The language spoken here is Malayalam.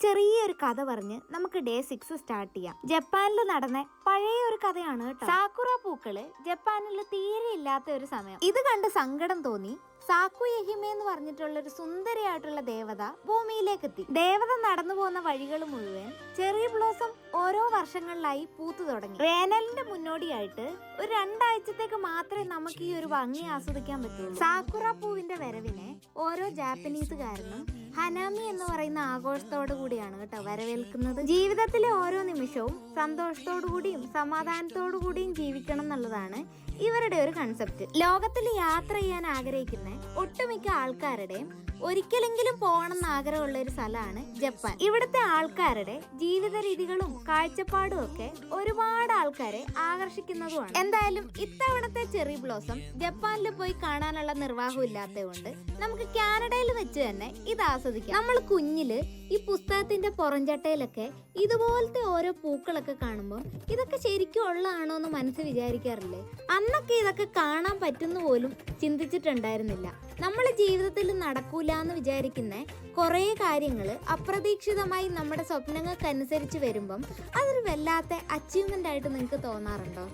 ചെറിയൊരു കഥ പറഞ്ഞ് നമുക്ക് ഡേ 6 സ്റ്റാർട്ട് ചെയ്യാം. ജപ്പാനിൽ നടന്ന പഴയ ഒരു കഥയാണ് കേട്ടോ. സാക്കുറ പൂക്കള് ജപ്പാനിൽ തീരെ ഇല്ലാത്ത ഒരു സമയം. ഇത് കണ്ട് സങ്കടം തോന്നി സാക്കുയഹിമെ എന്ന് പറഞ്ഞിട്ടുള്ള ഒരു സുന്ദരിയായിട്ടുള്ള ദേവത ഭൂമിയിലേക്ക് എത്തി. ദേവത നടന്നു പോകുന്ന വഴികൾ മുഴുവൻ ചെറിയ ബ്ലോസം ഓരോ വർഷങ്ങളിലായി പൂത്തു തുടങ്ങി. വേനലിന്റെ മുന്നോടിയായിട്ട് ഒരു 2 ആഴ്ചത്തേക്ക് മാത്രമേ നമുക്ക് ഈ ഒരു ഭംഗി ആസ്വദിക്കാൻ പറ്റുള്ളൂ. സാക്കുറ പൂവിന്റെ വരവിനെ ഓരോ ജാപ്പനീസുകാരനും ഹനാമി എന്ന് പറയുന്ന ആഘോഷത്തോടു കൂടിയാണ് കേട്ടോ വരവേൽക്കുന്നത്. ജീവിതത്തിലെ ഓരോ നിമിഷവും സന്തോഷത്തോടു കൂടിയും സമാധാനത്തോടു കൂടിയും ജീവിക്കണം എന്നുള്ളതാണ് ഇവരുടെ ഒരു കൺസെപ്റ്റ്. ലോകത്തിൽ യാത്ര ചെയ്യാൻ ആഗ്രഹിക്കുന്ന ഒട്ടുമിക്ക ആൾക്കാരുടെയും ഒരിക്കലെങ്കിലും പോകണം എന്ന് ആഗ്രഹമുള്ള ഒരു സ്ഥലമാണ് ജപ്പാൻ. ഇവിടുത്തെ ആൾക്കാരുടെ ജീവിത രീതികളും കാഴ്ചപ്പാടും ഒക്കെ ഒരുപാട് ആൾക്കാരെ ആകർഷിക്കുന്നതുമാണ്. എന്തായാലും ഇത്തവണത്തെ ചെറി ബ്ലോസം ജപ്പാനിൽ പോയി കാണാനുള്ള നിർവാഹം ഇല്ലാത്തതുകൊണ്ട് നമുക്ക് കാനഡയിൽ വെച്ച് തന്നെ ഇത് ആസ്വദിക്കാം. നമ്മൾ കുഞ്ഞില് ഈ പുസ്തകത്തിന്റെ പുറംചട്ടയിലൊക്കെ ഇതുപോലത്തെ ഓരോ പൂക്കളൊക്കെ കാണുമ്പോൾ ഇതൊക്കെ ശരിക്കും ഉള്ളതാണോ എന്ന് മനസ്സ് വിചാരിക്കാറില്ലേ? അന്നൊക്കെ ഇതൊക്കെ കാണാൻ പറ്റുന്ന പോലും ചിന്തിച്ചിട്ടുണ്ടായിരുന്നില്ല. നമ്മളെ ജീവിതത്തിൽ നടക്കൂല എന്ന് വിചാരിക്കുന്ന കുറേ കാര്യങ്ങൾ അപ്രതീക്ഷിതമായി നമ്മുടെ സ്വപ്നങ്ങൾക്കനുസരിച്ച് വരുമ്പം അതൊരു വല്ലാത്ത അച്ചീവ്മെന്റ് ആയിട്ട് നിങ്ങൾക്ക് തോന്നാറുണ്ടോ?